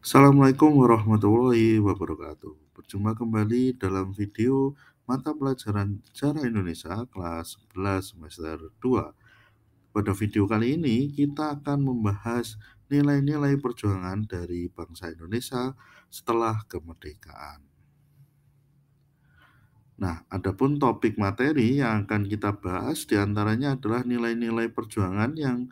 Assalamualaikum warahmatullahi wabarakatuh. Berjumpa kembali dalam video mata pelajaran Sejarah Indonesia kelas 11 semester 2. Pada video kali ini kita akan membahas nilai-nilai perjuangan dari bangsa Indonesia setelah kemerdekaan. Nah, adapun topik materi yang akan kita bahas diantaranya adalah nilai-nilai perjuangan yang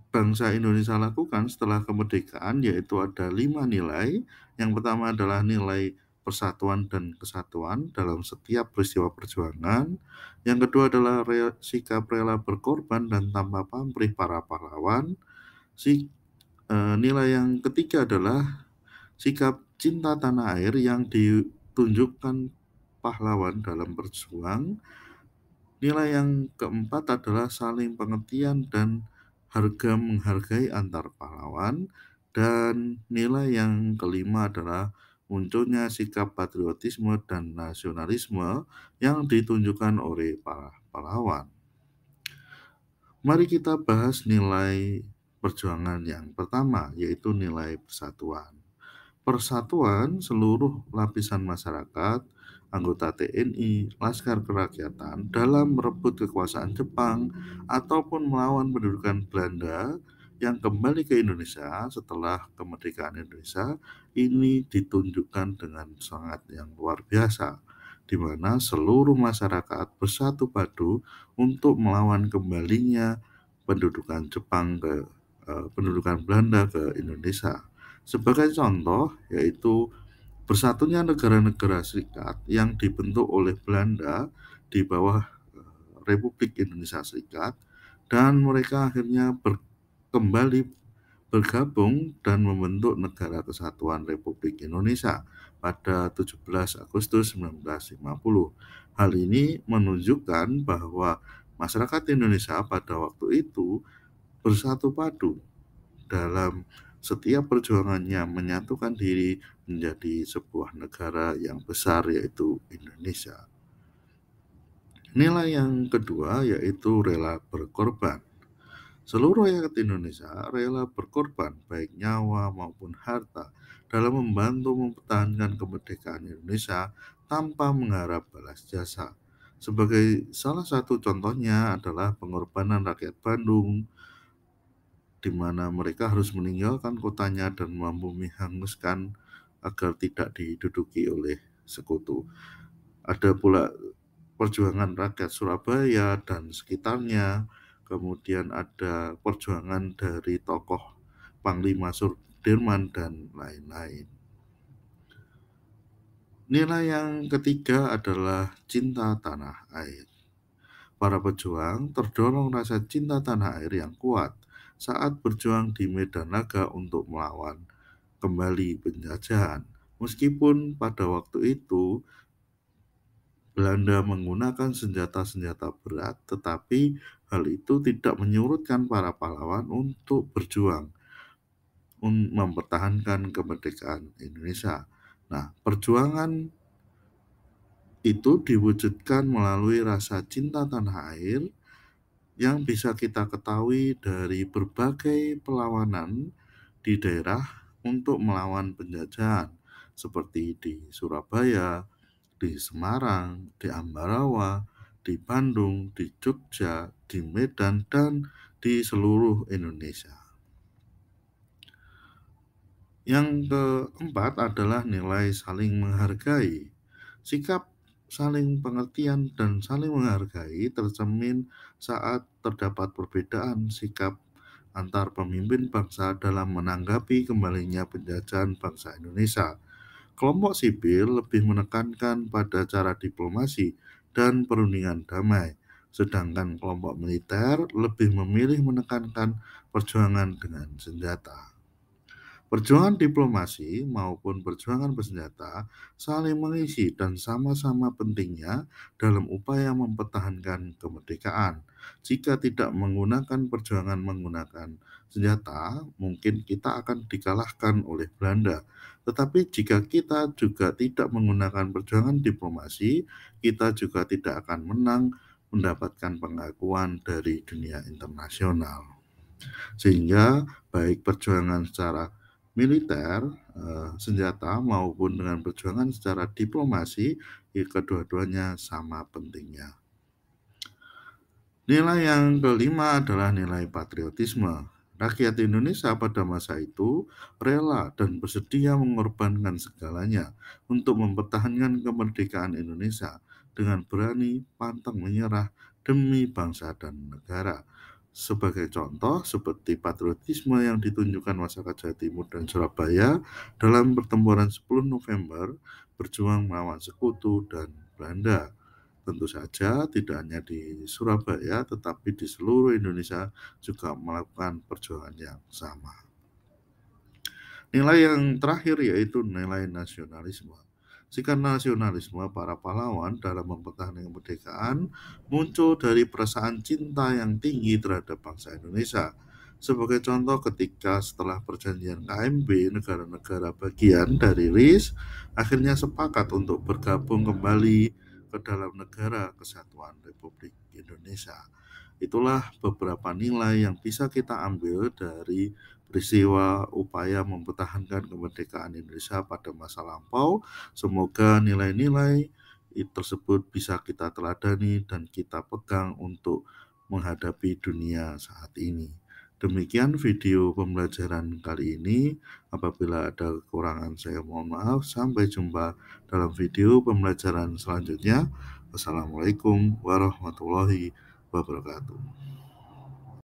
bangsa Indonesia lakukan setelah kemerdekaan, yaitu ada 5 nilai. Yang pertama adalah nilai persatuan dan kesatuan dalam setiap peristiwa perjuangan. Yang kedua adalah sikap rela berkorban dan tanpa pamrih para pahlawan. Nilai yang ketiga adalah sikap cinta tanah air yang ditunjukkan pahlawan dalam berjuang. Nilai yang keempat adalah saling pengertian dan harga menghargai antar pahlawan. Dan nilai yang kelima adalah munculnya sikap patriotisme dan nasionalisme yang ditunjukkan oleh para pahlawan. Mari kita bahas nilai perjuangan yang pertama, yaitu nilai persatuan. Persatuan seluruh lapisan masyarakat, anggota TNI, Laskar Kerakyatan dalam merebut kekuasaan Jepang ataupun melawan pendudukan Belanda yang kembali ke Indonesia setelah kemerdekaan Indonesia ini ditunjukkan dengan semangat yang luar biasa, di mana seluruh masyarakat bersatu padu untuk melawan kembalinya pendudukan Belanda ke Indonesia. Sebagai contoh, yaitu bersatunya negara-negara serikat yang dibentuk oleh Belanda di bawah Republik Indonesia Serikat, dan mereka akhirnya kembali bergabung dan membentuk Negara Kesatuan Republik Indonesia pada 17 Agustus 1950. Hal ini menunjukkan bahwa masyarakat Indonesia pada waktu itu bersatu padu dalam setiap perjuangannya menyatukan diri menjadi sebuah negara yang besar, yaitu Indonesia. Nilai yang kedua yaitu rela berkorban. Seluruh rakyat Indonesia rela berkorban baik nyawa maupun harta dalam membantu mempertahankan kemerdekaan Indonesia tanpa mengharap balas jasa. Sebagai salah satu contohnya adalah pengorbanan rakyat Bandung, di mana mereka harus meninggalkan kotanya dan membumi hanguskan agar tidak diduduki oleh sekutu. Ada pula perjuangan rakyat Surabaya dan sekitarnya, kemudian ada perjuangan dari tokoh Panglima Sudirman dan lain-lain. Nilai yang ketiga adalah cinta tanah air. Para pejuang terdorong rasa cinta tanah air yang kuat saat berjuang di medan laga untuk melawan kembali penjajahan. Meskipun pada waktu itu Belanda menggunakan senjata-senjata berat, tetapi hal itu tidak menyurutkan para pahlawan untuk berjuang mempertahankan kemerdekaan Indonesia. Nah, perjuangan itu diwujudkan melalui rasa cinta tanah air yang bisa kita ketahui dari berbagai perlawanan di daerah untuk melawan penjajahan, seperti di Surabaya, di Semarang, di Ambarawa, di Bandung, di Jogja, di Medan, dan di seluruh Indonesia. Yang keempat adalah nilai saling menghargai. Sikap saling pengertian dan saling menghargai tercermin saat terdapat perbedaan sikap antar pemimpin bangsa dalam menanggapi kembalinya penjajahan bangsa Indonesia. Kelompok sipil lebih menekankan pada cara diplomasi dan perundingan damai, sedangkan kelompok militer lebih memilih menekankan perjuangan dengan senjata. Perjuangan diplomasi maupun perjuangan bersenjata saling mengisi dan sama-sama pentingnya dalam upaya mempertahankan kemerdekaan. Jika tidak menggunakan perjuangan menggunakan senjata, mungkin kita akan dikalahkan oleh Belanda. Tetapi jika kita juga tidak menggunakan perjuangan diplomasi, kita juga tidak akan menang mendapatkan pengakuan dari dunia internasional. Sehingga baik perjuangan secara militer, senjata maupun dengan perjuangan secara diplomasi, kedua-duanya sama pentingnya. Nilai yang kelima adalah nilai patriotisme. Rakyat Indonesia pada masa itu rela dan bersedia mengorbankan segalanya untuk mempertahankan kemerdekaan Indonesia dengan berani pantang menyerah demi bangsa dan negara. Sebagai contoh, seperti patriotisme yang ditunjukkan masyarakat Jawa Timur dan Surabaya dalam pertempuran 10 November berjuang melawan sekutu dan Belanda. Tentu saja tidak hanya di Surabaya, tetapi di seluruh Indonesia juga melakukan perjuangan yang sama. Nilai yang terakhir yaitu nilai nasionalisme. Sikap nasionalisme para pahlawan dalam mempertahankan kemerdekaan muncul dari perasaan cinta yang tinggi terhadap bangsa Indonesia. Sebagai contoh, ketika setelah perjanjian KMB, negara-negara bagian dari RIS akhirnya sepakat untuk bergabung kembali ke dalam Negara Kesatuan Republik Indonesia. Itulah beberapa nilai yang bisa kita ambil dari peristiwa upaya mempertahankan kemerdekaan Indonesia pada masa lampau. Semoga nilai-nilai tersebut bisa kita teladani dan kita pegang untuk menghadapi dunia saat ini. Demikian video pembelajaran kali ini. Apabila ada kekurangan, saya mohon maaf. Sampai jumpa dalam video pembelajaran selanjutnya. Wassalamualaikum warahmatullahi wabarakatuh.